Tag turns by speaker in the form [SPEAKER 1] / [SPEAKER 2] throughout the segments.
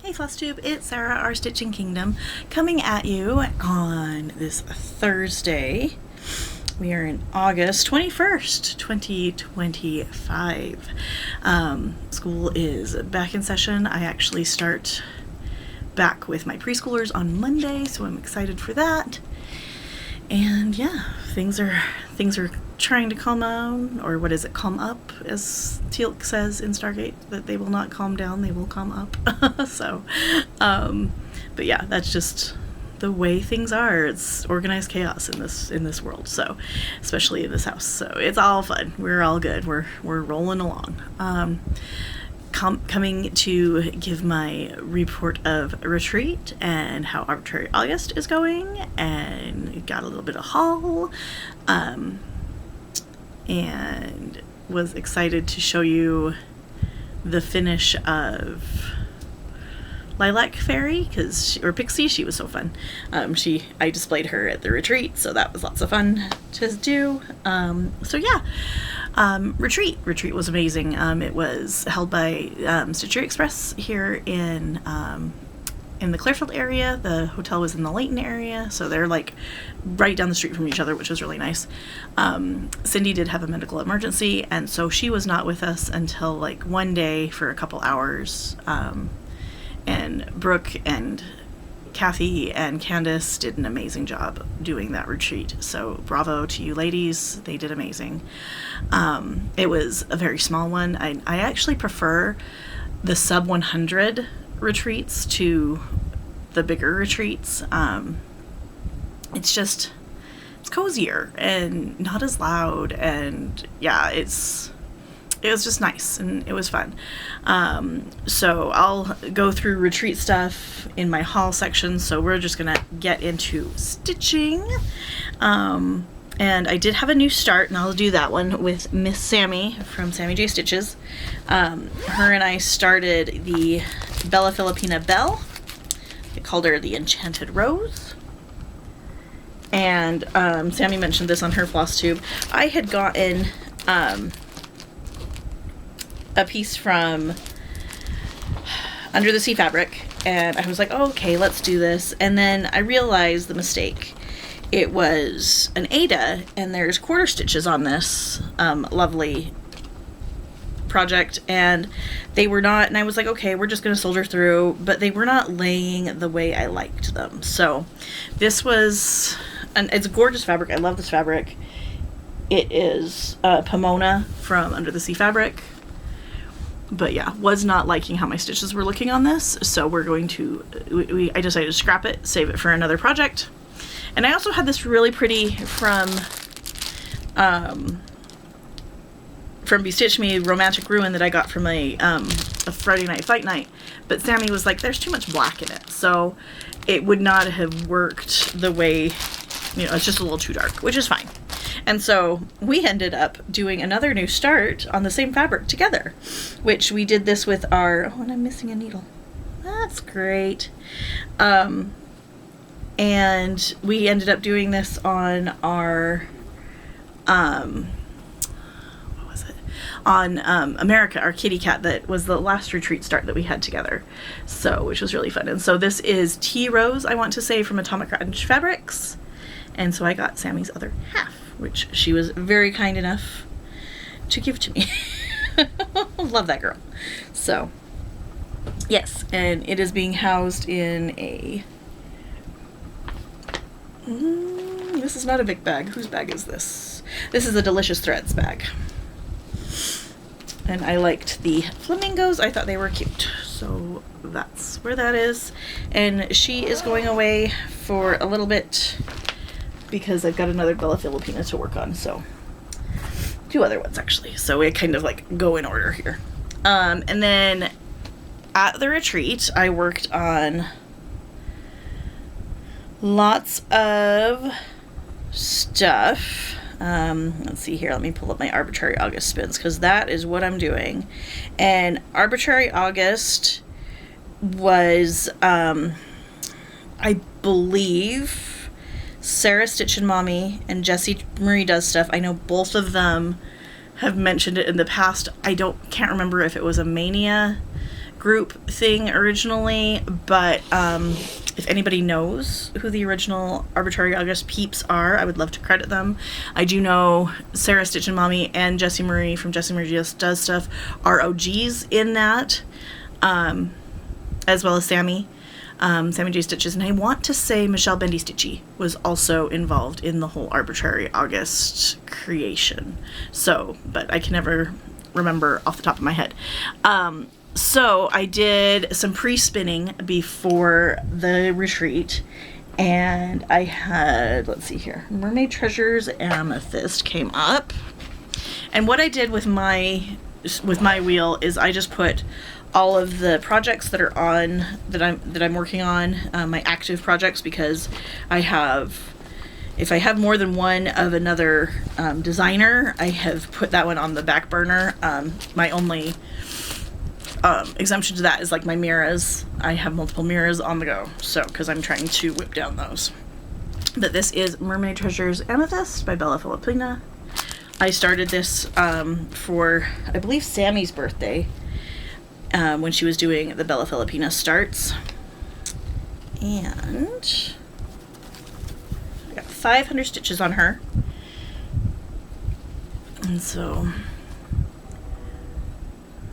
[SPEAKER 1] Hey Flosstube, it's Sarah, our Stitching Kingdom, coming at you on this Thursday. We are in August 21st, 2025. School is back in session. I actually start back with my preschoolers on Monday, so I'm excited for that. And yeah, things are trying to calm down, or what is it, calm up, as Teal'c says in Stargate, that they will not calm down, they will calm up. But yeah, that's just the way things are. It's organized chaos in this world, so especially in this house. So it's all fun. We're all good. We're rolling along. Coming to give my report of retreat and how Arbitrary August is going, and got a little bit of haul, and was excited to show you the finish of Lilac Fairy, or Pixie. She was so fun. I displayed her at the retreat, so that was lots of fun to do. So yeah. Retreat was amazing. It was held by Stitchery Express here in the Clearfield area. The hotel was in the Layton area, so they're like right down the street from each other, which was really nice. Cindy did have a medical emergency, and so she was not with us until like one day for a couple hours. And Brooke and Kathy and Candace did an amazing job doing that retreat, so bravo to you ladies. They did amazing. It was a very small one. I actually prefer the sub 100 retreats to the bigger retreats. It's cozier and not as loud, and yeah, it was just nice, and it was fun. So I'll go through retreat stuff in my haul section, so we're just gonna get into stitching. And I did have a new start, and I'll do that one with Miss Sammy from Sammy J Stitches. Her and I started the Bella Filipina Belle. I called her the Enchanted Rose. And Sammy mentioned this on her Flosstube. I had gotten a piece from Under the Sea Fabric, and I was like, oh, okay, let's do this. And then I realized the mistake. It was an Ada, and there's quarter stitches on this lovely project, and they were not, and I was like, okay, we're just going to soldier through, but they were not laying the way I liked them. So this was, it's a gorgeous fabric. I love this fabric. It is Pomona from Under the Sea Fabric. But yeah, was not liking how my stitches were looking on this, so we're going to, I decided to scrap it, save it for another project. And I also had this really pretty from Be Stitch Me Romantic Ruin that I got from a Friday Night Fight Night, but Sammy was like, there's too much black in it, so it would not have worked the way, it's just a little too dark, which is fine. And so we ended up doing another new start on the same fabric together, which we did this with our, oh, and I'm missing a needle. That's great. And we ended up doing this on our, what was it? On America, our kitty cat, that was the last retreat start that we had together. So, which was really fun. And so this is Tea Rose, I want to say, from Atomic Ranch Fabrics. And so I got Sammy's other half, which she was very kind enough to give to me. Love that girl. So, yes, and it is being housed in a, this is not a big bag. Whose bag is this? This is a Delicious Threads bag. And I liked the flamingos. I thought they were cute. So that's where that is. And she is going away for a little bit, because I've got another Bella Filipina to work on, so 2 other ones actually. So we kind of like go in order here. And then at the retreat, I worked on lots of stuff. Let's see here. Let me pull up my Arbitrary August spins, because that is what I'm doing. And Arbitrary August was, I believe, Sarah Stitch and Mommy and Jessie Marie Does Stuff. I know both of them have mentioned it in the past. Can't remember if it was a Mania group thing originally, but if anybody knows who the original Arbitrary August peeps are, I would love to credit them. I do know Sarah Stitch and Mommy and Jessie Marie from Jessie Marie Just Does Stuff are OGs in that, as well as Sammy. Sammy J. Stitches, and I want to say Michelle Bendy Stitchy was also involved in the whole Arbitrary August creation. So, but I can never remember off the top of my head. So I did some pre-spinning before the retreat, and I had, let's see here, Mermaid Treasures Amethyst came up. And what I did with my wheel is I just put all of the projects that are on, that I'm working on, my active projects, because if I have more than one of another designer, I have put that one on the back burner. My only exemption to that is like my mirrors. I have multiple mirrors on the go, so because I'm trying to whip down those. But this is Mermaid Treasures Amethyst by Bella Filipina. I started this for, I believe, Sammy's birthday, when she was doing the Bella Filipina starts. And I got 500 stitches on her. And so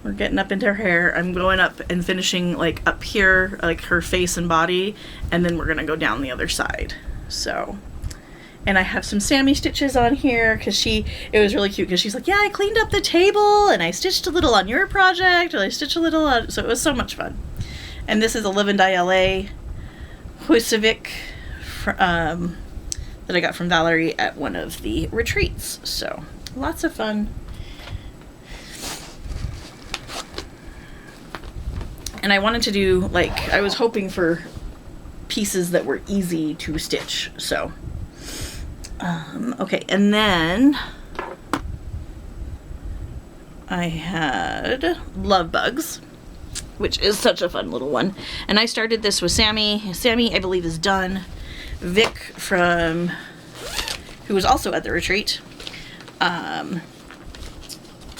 [SPEAKER 1] we're getting up into her hair. I'm going up and finishing like up here, like her face and body, and then we're gonna go down the other side. So, and I have some Sammy stitches on here because it was really cute because she's like, yeah, I cleaned up the table and I stitched a little on your project, and I stitched a little on, so it was so much fun. And this is a Live and Die LA Huisevic that I got from Valerie at one of the retreats. So lots of fun. And I wanted to do, like, I was hoping for pieces that were easy to stitch, so. Okay, and then I had Love Bugs, which is such a fun little one. And I started this with Sammy. Sammy, I believe, is done. Vic who was also at the retreat.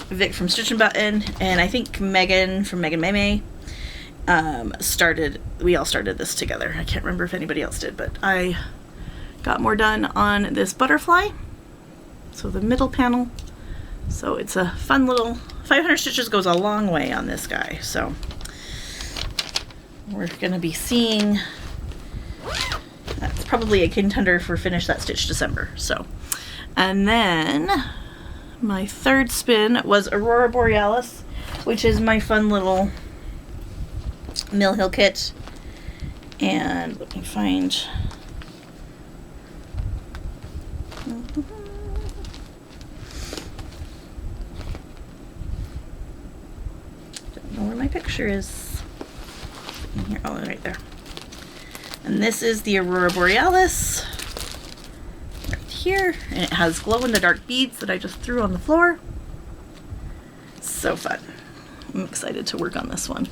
[SPEAKER 1] Vic from Stitch and Button, and I think Megan from Megan Meme. We all started this together. I can't remember if anybody else did, but I got more done on this butterfly. So the middle panel. So it's a fun little, 500 stitches goes a long way on this guy. So we're going to be seeing, that's probably a contender for Finish That Stitch December. So, and then my third spin was Aurora Borealis, which is my fun little Mill Hill kit. And let me find, don't know where my picture is. In here, oh, right there. And this is the Aurora Borealis right here, and it has glow-in-the-dark beads that I just threw on the floor. So fun. I'm excited to work on this one.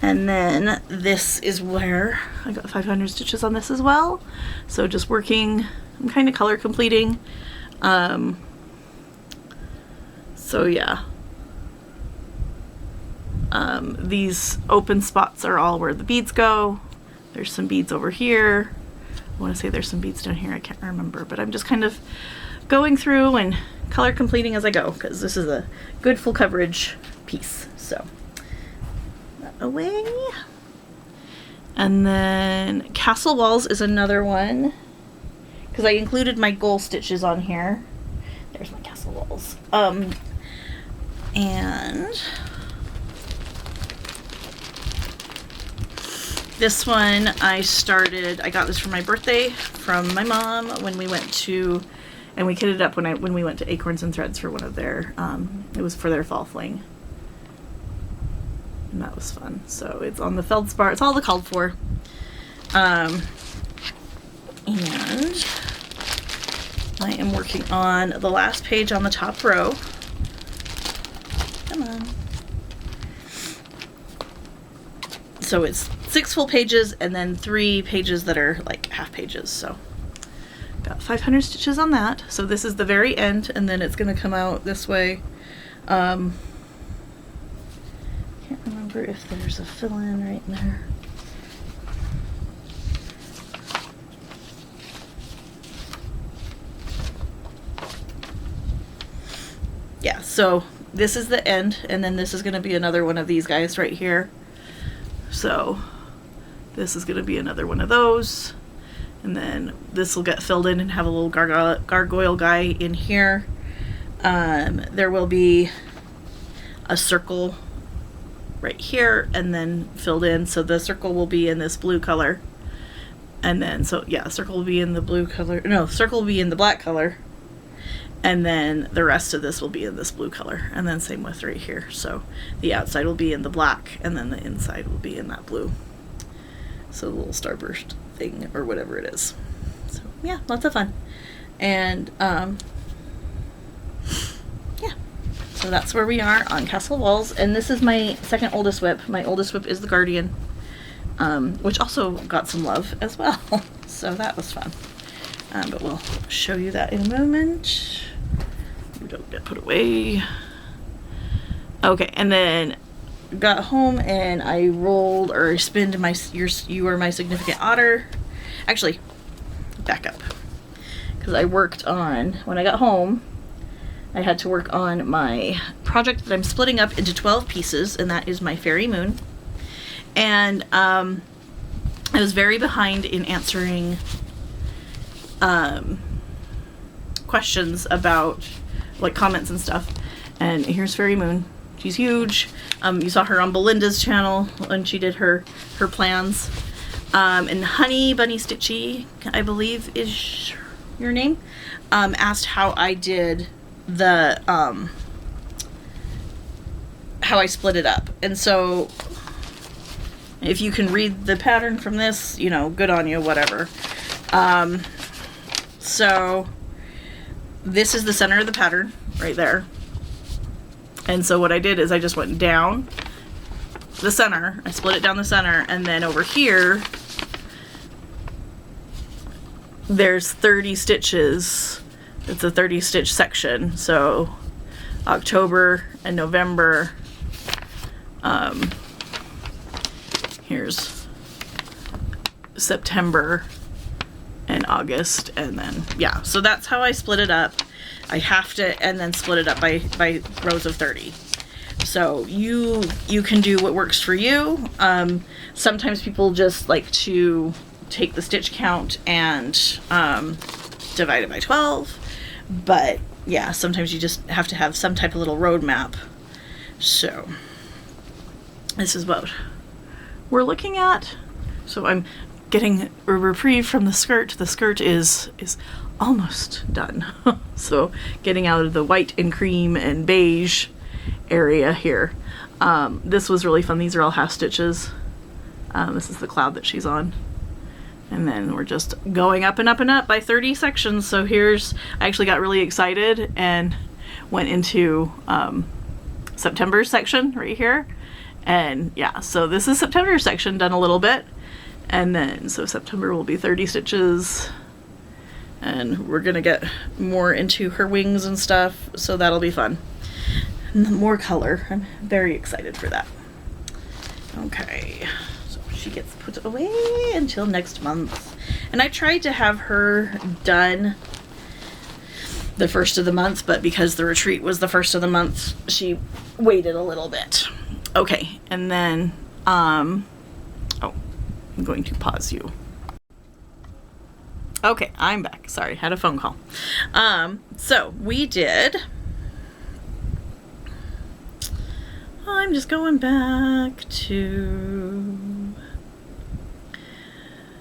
[SPEAKER 1] And then this is where I got 500 stitches on this as well. So just working, I'm kind of color completing. So yeah. These open spots are all where the beads go. There's some beads over here. I want to say there's some beads down here. I can't remember, but I'm just kind of going through and color completing as I go, because this is a good full coverage piece. So away. And then Castle Walls is another one, because I included my goal stitches on here. There's my Castle Walls. And this one I got this for my birthday from my mom when we went to, and we kitted up when we went to Acorns and Threads for one of their, it was for their fall fling. And that was fun. So it's on the feldspar. It's all the called for. And I am working on the last page on the top row. Come on. So it's 6 full pages and then 3 pages that are like half pages. So got 500 stitches on that. So this is the very end, and then it's going to come out this way. Can't remember if there's a fill-in right in there. Yeah, so this is the end, and then this is going to be another one of these guys right here. So this is going to be another one of those, and then this will get filled in and have a little gargoyle guy in here. There will be a circle right here and then filled in, so the circle will be in this blue color, and then so yeah, circle will be in the blue color, no, circle will be in the black color, and then the rest of this will be in this blue color, and then same with right here. So the outside will be in the black, and then the inside will be in that blue. So the little starburst thing, or whatever it is. So yeah, lots of fun. And yeah, so that's where we are on Castle Walls. And this is my second oldest whip. My oldest whip is the Guardian, which also got some love as well. So that was fun. But we'll show you that in a moment. You don't get put away. Okay, and then got home and I rolled or spinned my You Are My Significant Otter. Actually, back up. Because I worked on, when I got home, I had to work on my project that I'm splitting up into 12 pieces, and that is my Fairy Moon. And I was very behind in answering questions about like comments and stuff. And here's Fairy Moon. She's huge. You saw her on Belinda's channel when she did her plans. And Honey Bunny Stitchy, I believe is your name, asked how I did the how I split it up. And so if you can read the pattern from this, you know, good on you, whatever. So this is the center of the pattern right there. And so what I did is I just went down the center, I split it down the center, and then over here there's 30 stitches. It's a 30 stitch section. So October and November, here's September and August, and then yeah, so that's how I split it up. I have to, and then split it up by rows of 30. So you can do what works for you. Sometimes people just like to take the stitch count and divide it by 12, but yeah, sometimes you just have to have some type of little roadmap. So this is what we're looking at. So I'm getting a reprieve from the skirt. The skirt is almost done. So getting out of the white and cream and beige area here. This was really fun. These are all half stitches. This is the cloud that she's on. And then we're just going up and up and up by 30 sections. So here's, I actually got really excited and went into September's section right here. And yeah, so this is September's section done a little bit. And then, so September will be 30 stitches. And we're gonna get more into her wings and stuff, so that'll be fun. And more color. I'm very excited for that. Okay, so she gets put away until next month. And I tried to have her done the first of the month, but because the retreat was the first of the month, she waited a little bit. Okay, and then, oh, I'm going to pause you. Okay, I'm back. Sorry, had a phone call. So we did, I'm just going back to,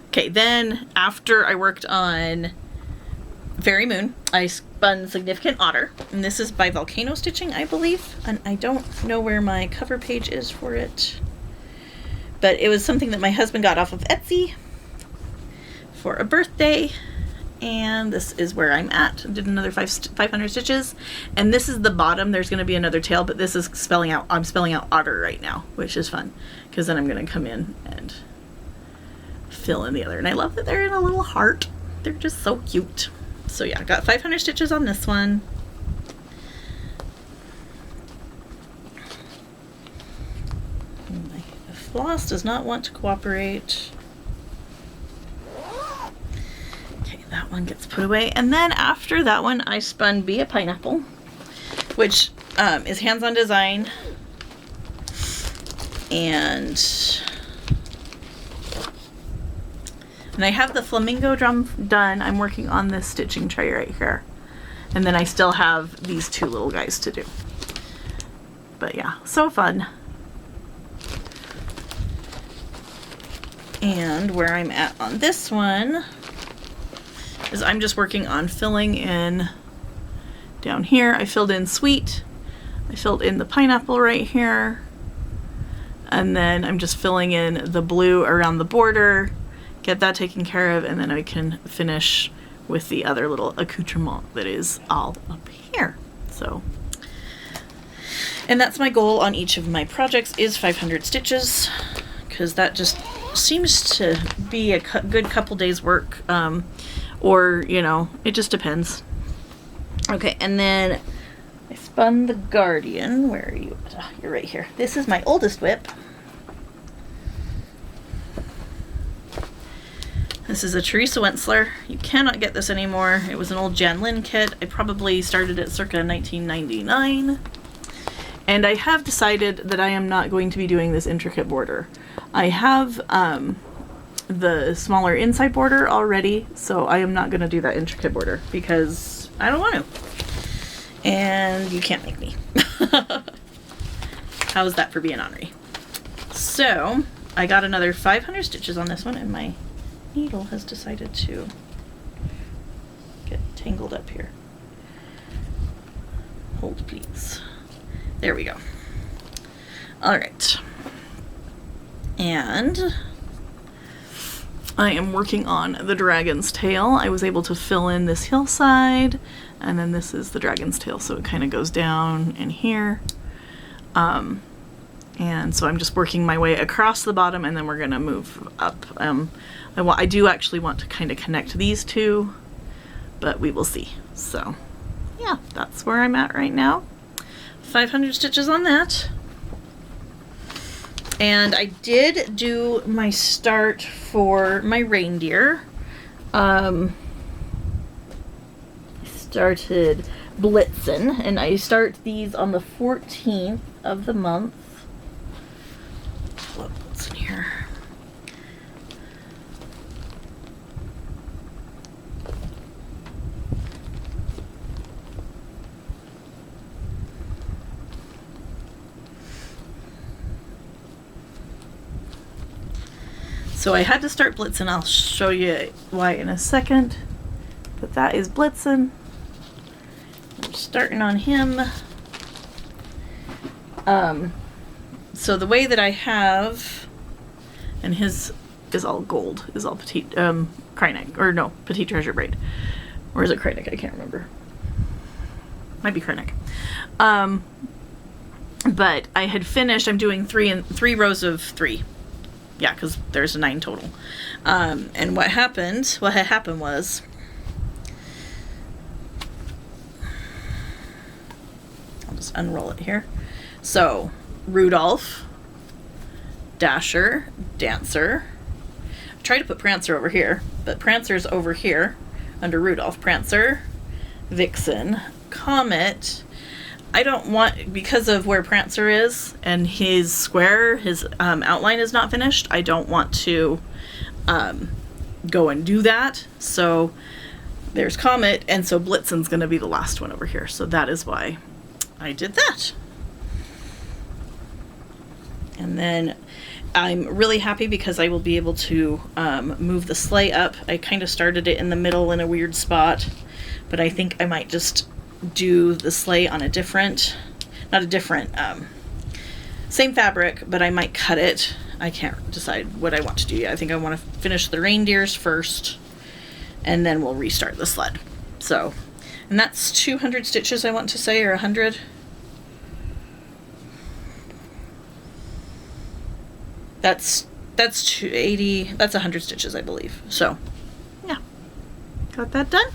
[SPEAKER 1] okay, then after I worked on Fairy Moon, I spun Significant Otter, and this is by Volcano Stitching, I believe, and I don't know where my cover page is for it, but it was something that my husband got off of Etsy for a birthday, and this is where I'm at. I did another 500 stitches, and this is the bottom. There's going to be another tail, but this is spelling out, I'm spelling out otter right now, which is fun, because then I'm going to come in and fill in the other, and I love that they're in a little heart. They're just so cute. So yeah, I got 500 stitches on this one. My floss does not want to cooperate. Okay, that one gets put away. And then after that one, I spun Be a Pineapple, which is hands-on design. And I have the flamingo drum done. I'm working on this stitching tray right here. And then I still have these two little guys to do. But yeah, so fun. And where I'm at on this one is I'm just working on filling in down here. I filled in Sweet. I filled in the pineapple right here. And then I'm just filling in the blue around the border, get that taken care of, and then I can finish with the other little accoutrement that is all up here. So, and that's my goal on each of my projects is 500 stitches, because that just seems to be a good couple days work, or, you know, it just depends. Okay, and then I spun the Guardian. Where are you? Oh, you're right here. This is my oldest whip. This is a Teresa Wentzler. You cannot get this anymore. It was an old Jan Lynn kit. I probably started it circa 1999. And I have decided that I am not going to be doing this intricate border. I have the smaller inside border already, so I am not going to do that intricate border because I don't want to. And you can't make me. How's that for being ornery? So I got another 500 stitches on this one, and my needle has decided to get tangled up here. Hold please. There we go. All right. And I am working on the dragon's tail. I was able to fill in this hillside, and then this is the dragon's tail, so it kind of goes down in here. And so I'm just working my way across the bottom, and then we're gonna move up. I do actually want to kind of connect these two, but we will see. So yeah, that's where I'm at right now. 500 stitches on that. And I did do my start for my reindeer. I started Blitzen, and I start these on the 14th of the month. What's in here? So I had to start Blitzen. I'll show you why in a second. But that is Blitzen. I'm starting on him. So the way that I have, and his is all gold, is all petite, Kryneck, or no, petite treasure braid. Or is it Kryneck? I can't remember. Might be Kryneck. But I had finished, I'm doing three rows of 3. Yeah, because there's 9 total. And what had happened was, I'll just unroll it here. So, Rudolph, Dasher, Dancer. I tried to put Prancer over here, but Prancer's over here under Rudolph. Prancer, Vixen, Comet. I don't want, because of where Prancer is and his square, his outline is not finished, I don't want to go and do that. So there's Comet, and so Blitzen's going to be the last one over here. So that is why I did that. And then I'm really happy because I will be able to move the sleigh up. I kind of started it in the middle in a weird spot, but I think I might just do the sleigh on a different, not a different, same fabric, but I might cut it. I can't decide what I want to do yet. I think I want to finish the reindeers first, and then we'll restart the sled. So, and that's 200 stitches, I want to say, or 100. That's 280, that's 100 stitches, I believe. So, yeah. got that done.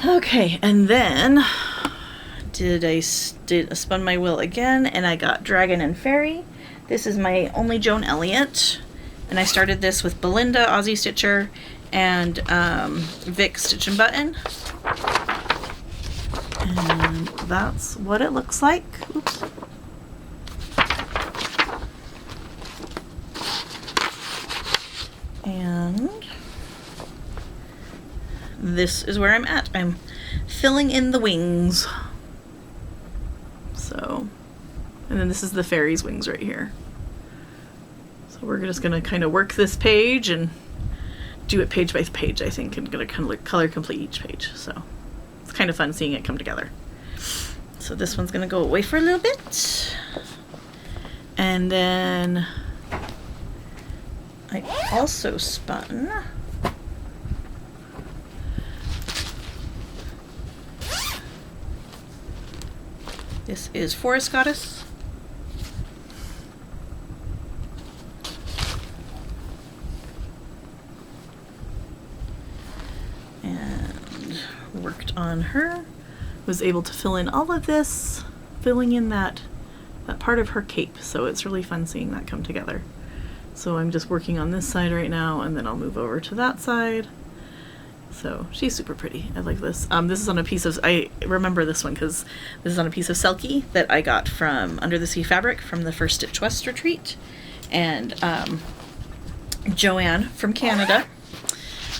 [SPEAKER 1] Okay, and then I spun my wheel again, and I got Dragon and Fairy. This is my only Joan Elliott, and I started this with Belinda, Aussie Stitcher, and Vic Stitch and Button. And that's what it looks like. Oops. And this is where I'm at. I'm filling in the wings. So, and then this is the fairy's wings right here. So we're just gonna kind of work this page and do it page by page, I think, and gonna kind of color complete each page. So it's kind of fun seeing it come together. So this one's gonna go away for a little bit. And then I also spun this is Forest Goddess. And worked on her. Was able to fill in all of this, filling in that part of her cape. So it's really fun seeing that come together. So I'm just working on this side right now, and then I'll move over to that side. So she's super pretty. I like this. This is on a piece of, I remember this one because this is on a piece of Selkie that I got from Under the Sea Fabric from the first Stitch West retreat. And Joanne from Canada,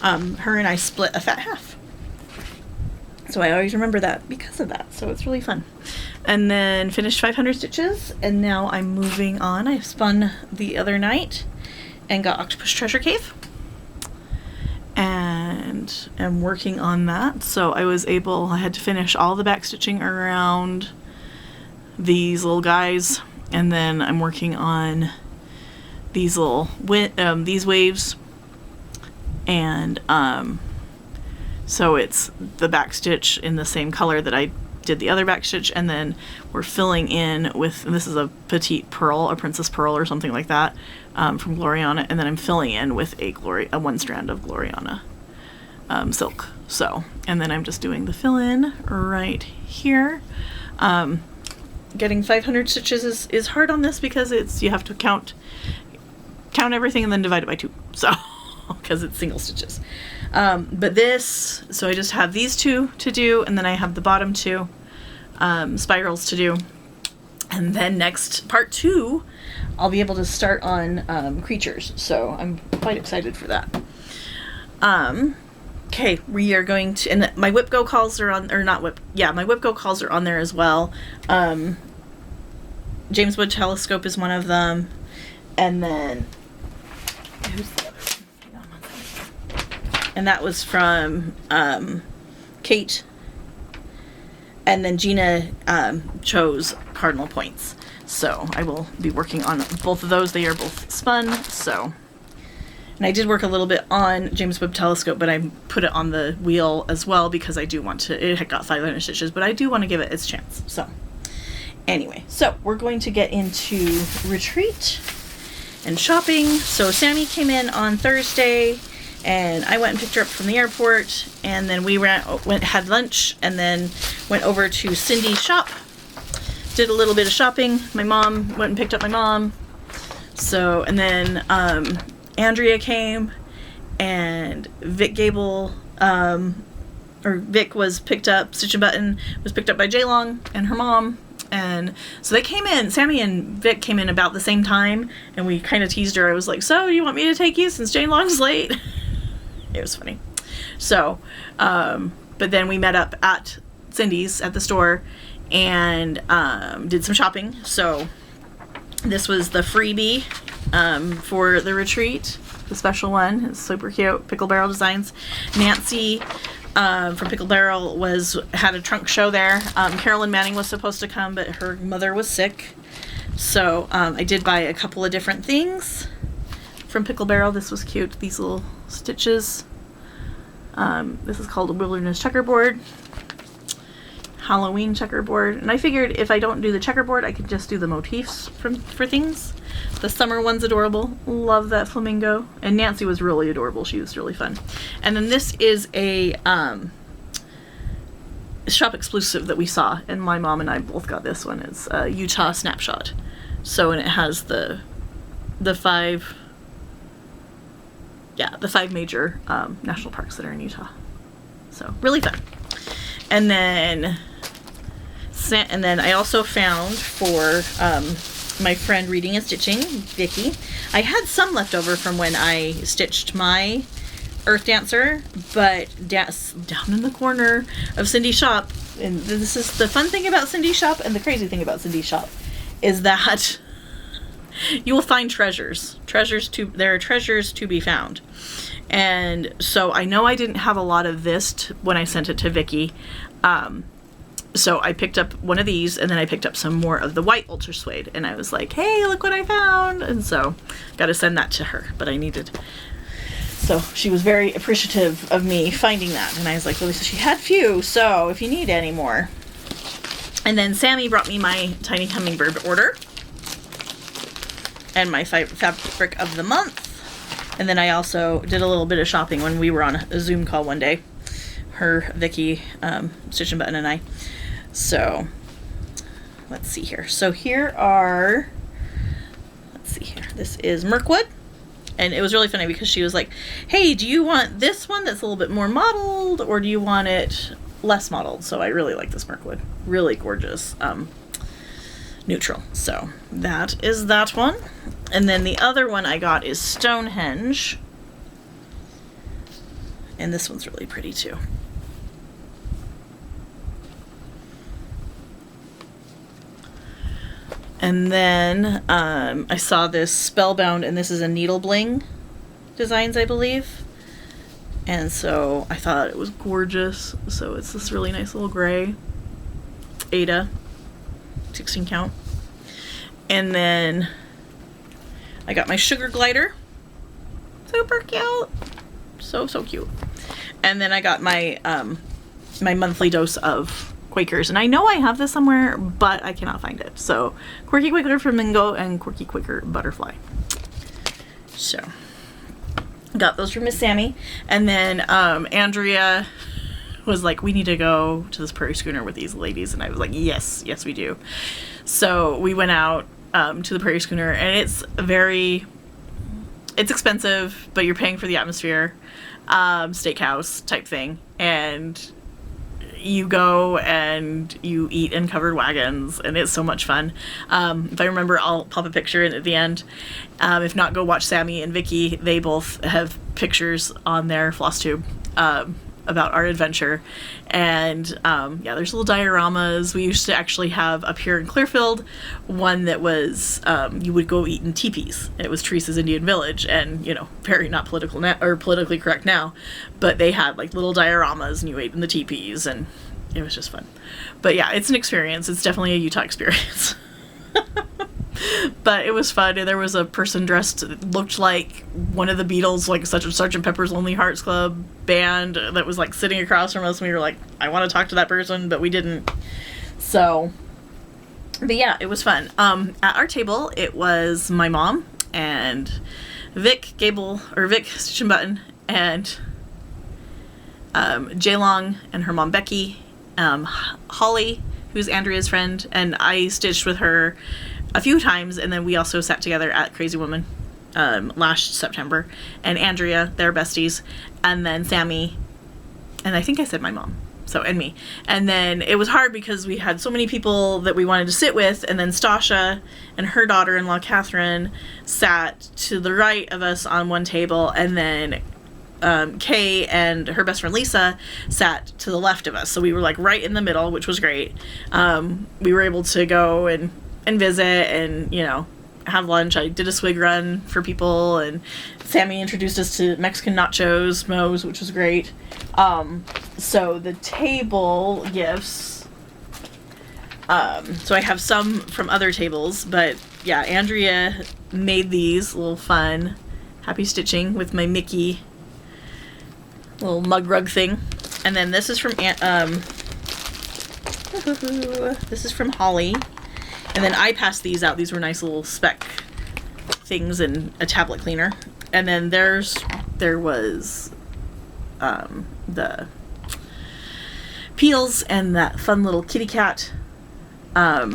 [SPEAKER 1] her and I split a fat half. So I always remember that because of that. So it's really fun. And then finished 500 stitches, and now I'm moving on. I spun the other night and got Octopus Treasure Cave. And am working on that. So I had to finish all the back stitching around these little guys, and then I'm working on these little these waves, and so it's the back stitch in the same color that I did the other back stitch, and then we're filling in with, and this is a petite pearl, a princess pearl or something like that, from Gloriana, and then I'm filling in with a one strand of Gloriana silk. So, and then I'm just doing the fill in right here. Getting 500 stitches is hard on this because you have to count everything and then divide it by 2. So, because it's single stitches. But so I just have these 2 to do, and then I have the bottom 2 spirals to do. And then next, part 2, I'll be able to start on creatures. So I'm quite excited for that. Okay, we are going to, and my Whip Go calls are on, or not Whip, yeah, my Whip Go calls are on there as well. James Webb Telescope is one of them. And then, who's the other one? And that was from Kate. And then Gina chose Cardinal Points. So I will be working on both of those. They are both spun. So, and I did work a little bit on James Webb Telescope, but I put it on the wheel as well because I do want to, it had got 500 stitches, but I do want to give it its chance. So anyway, so we're going to get into retreat and shopping. So Sammy came in on Thursday, and I went and picked her up from the airport, and then we had lunch, and then went over to Cindy's shop, did a little bit of shopping. My mom went and picked up my mom. So, and then Andrea came, and Vic Gable, or Vic was picked up, Stitch and Button was picked up by Jaylong and her mom. And so they came in, Sammy and Vic came in about the same time, and we kind of teased her. I was like, so you want me to take you since Jaylong's late? It was funny. So, but then we met up at Cindy's at the store and did some shopping. So this was the freebie for the retreat, the special one. It's super cute. Pickle Barrel Designs. Nancy from Pickle Barrel had a trunk show there. Carolyn Manning was supposed to come, but her mother was sick. So I did buy a couple of different things from Pickle Barrel. This was cute. These little stitches. This is called a Wilderness Checkerboard. Halloween checkerboard. And I figured if I don't do the checkerboard, I could just do the motifs for things. The summer one's adorable. Love that flamingo. And Nancy was really adorable. She was really fun. And then this is a shop exclusive that we saw, and my mom and I both got this one. It's a Utah snapshot. So, and it has the five major national parks that are in Utah. So really fun. And then I also found for my friend Reading and Stitching, Vicky, I had some left over from when I stitched my Earth Dancer, but down in the corner of Cindy's shop, and this is the fun thing about Cindy's shop and the crazy thing about Cindy's shop, is that you will find treasures. There are treasures to be found. And so I know I didn't have a lot of this when I sent it to Vicky. So I picked up one of these, and then I picked up some more of the white ultra suede, and I was like, hey, look what I found. And so got to send that to her, but I needed. So she was very appreciative of me finding that. And I was like, well, she had few, so if you need any more. And then Sammy brought me my tiny hummingbird order. And my fabric of the month. And then I also did a little bit of shopping when we were on a Zoom call one day. Her, Vicky, Stitch and Button, and I. So, let's see here. So here are, this is Mirkwood. And it was really funny because she was like, hey, do you want this one that's a little bit more mottled, or do you want it less mottled? So I really like this Mirkwood. Really gorgeous. Neutral. So that is that one. And then the other one I got is Stonehenge. And this one's really pretty too. And then I saw this Spellbound, and this is a Needle Bling Designs, I believe. And so I thought it was gorgeous. So it's this really nice little gray Ada 16 count. And then I got my Sugar Glider. Super cute. So cute. And then I got my my monthly dose of Quakers. And I know I have this somewhere, but I cannot find it. So Quirky Quaker Flamingo and Quirky Quaker Butterfly. So got those from Miss Sammy. And then Andrea was like, we need to go to this prairie schooner with these ladies. And I was like, yes we do. So we went out to the prairie schooner, and it's expensive, but you're paying for the atmosphere, steakhouse type thing. And you go and you eat in covered wagons, and it's so much fun. If I remember, I'll pop a picture in at the end. If not, go watch Sammy and Vicky. They both have pictures on their Flosstube about our adventure. And yeah, there's little dioramas. We used to actually have up here in Clearfield one that was you would go eat in teepees. It was Teresa's Indian Village, and very not politically correct now, but they had like little dioramas, and you ate in the teepees, and it was just fun. But yeah, it's an experience. It's definitely a Utah experience. But it was fun, and there was a person dressed looked like one of the Beatles, like such a Sgt. Pepper's Lonely Hearts Club band, that was like sitting across from us, and we were like, I want to talk to that person, but we didn't. So, but yeah, it was fun. At our table, it was my mom and Vic Stitch and Button, and Jaylong and her mom Becky, Holly, who's Andrea's friend, and I stitched with her a few times, and then we also sat together at Crazy Woman last September, and Andrea, they're besties, and then Sammy, and I think I said my mom, and me. And then it was hard because we had so many people that we wanted to sit with, and then Stasha and her daughter-in-law Catherine sat to the right of us on one table, and then Kay and her best friend Lisa sat to the left of us, so we were like right in the middle, which was great. We were able to go and visit and have lunch. I did a swig run for people, and Sammy introduced us to Mexican nachos, Moe's, which was great. So the table gifts, so I have some from other tables, but yeah, Andrea made these little fun happy stitching with my Mickey little mug rug thing. And then this is from this is from Holly. And then I passed these out. These were nice little spec things in a tablet cleaner. And then there was the peels and that fun little kitty cat, what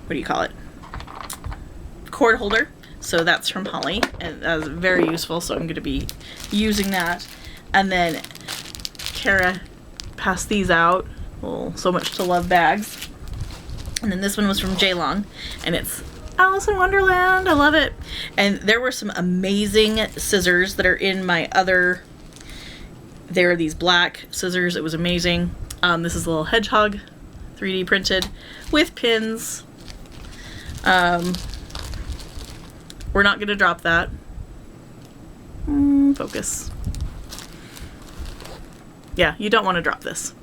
[SPEAKER 1] do you call it? Cord holder. So that's from Holly, and that was very useful, so I'm going to be using that. And then Kara passed these out. Well, so much to love bags. And then this one was from J-Long, and it's Alice in Wonderland. I love it. And there were some amazing scissors that are in my other... There are these black scissors. It was amazing. This is a little hedgehog, 3D printed, with pins. We're not going to drop that. Focus. Yeah, you don't want to drop this.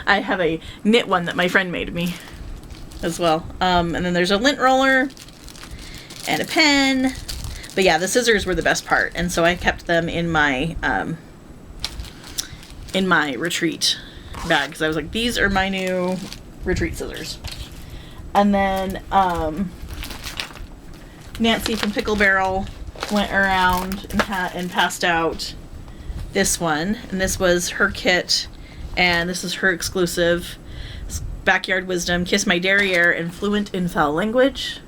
[SPEAKER 1] I have a knit one that my friend made me as well. And then there's a lint roller and a pen. But yeah, the scissors were the best part, and so I kept them in my retreat bag, because I was like, these are my new retreat scissors. And then Nancy from Pickle Barrel went around and passed out this one, and this was her kit, and this is her exclusive. Backyard Wisdom, Kiss My Derriere, and Fluent in Foul Language.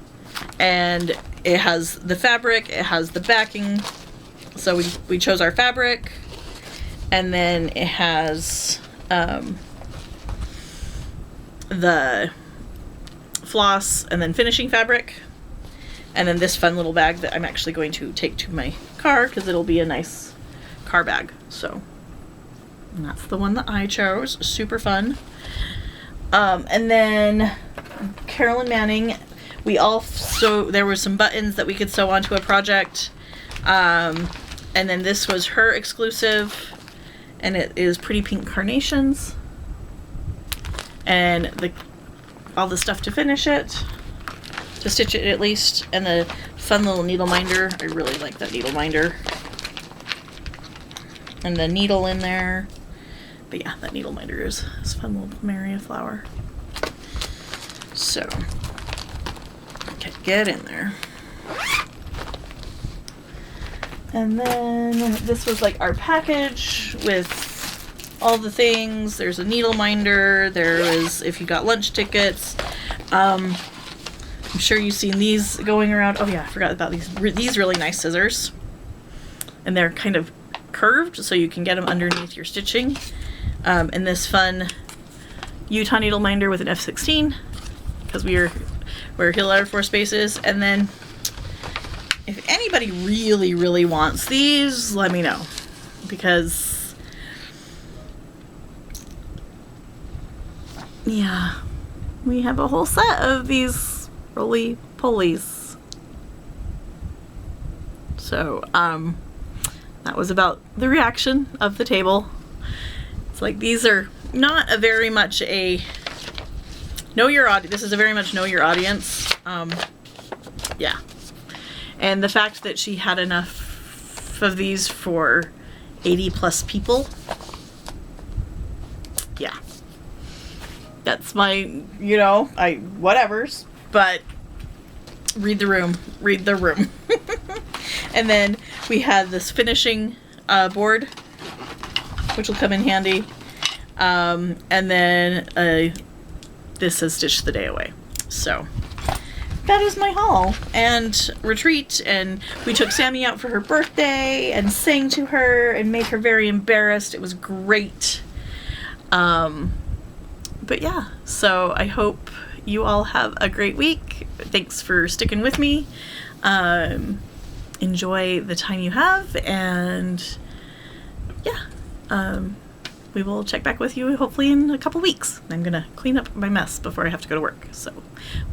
[SPEAKER 1] And it has the fabric, it has the backing, so we chose our fabric, and then it has the floss and then finishing fabric, and then this fun little bag that I'm actually going to take to my car because it'll be a nice car bag. So and that's the one that I chose. Super fun. And then Carolyn Manning, there were some buttons that we could sew onto a project, and then this was her exclusive, and it is Pretty Pink Carnations, and all the stuff to finish it, to stitch it at least, and the fun little needle minder. I really like that needle minder, and the needle in there. But yeah, that needle minder is this fun little Plumeria flower. So, okay, get in there. And then this was like our package with all the things. There's a needle minder. There is, if you got lunch tickets. I'm sure you've seen these going around. Oh yeah, I forgot about these really nice scissors. And they're kind of curved, so you can get them underneath your stitching. And this fun Utah needle minder with an F16, because we're Hill Air Force bases. And then if anybody really wants these, let me know, because yeah, we have a whole set of these roly-polies. So that was about the reaction of the table. It's like, these are not a very much a know your audience. This is a very much know your audience. Yeah. And the fact that she had enough of these for 80 plus people. Yeah. That's my, whatevers. But read the room. Read the room. And then we had this finishing board, which will come in handy. And then this says Stitch the Day Away. So that is my haul and retreat. And we took Sammy out for her birthday and sang to her and made her very embarrassed. It was great. But yeah, so I hope you all have a great week. Thanks for sticking with me. Enjoy the time you have, and yeah, we will check back with you hopefully in a couple weeks. I'm gonna clean up my mess before I have to go to work, so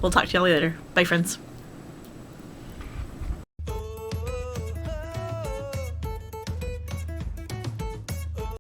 [SPEAKER 1] we'll talk to y'all later. Bye, friends.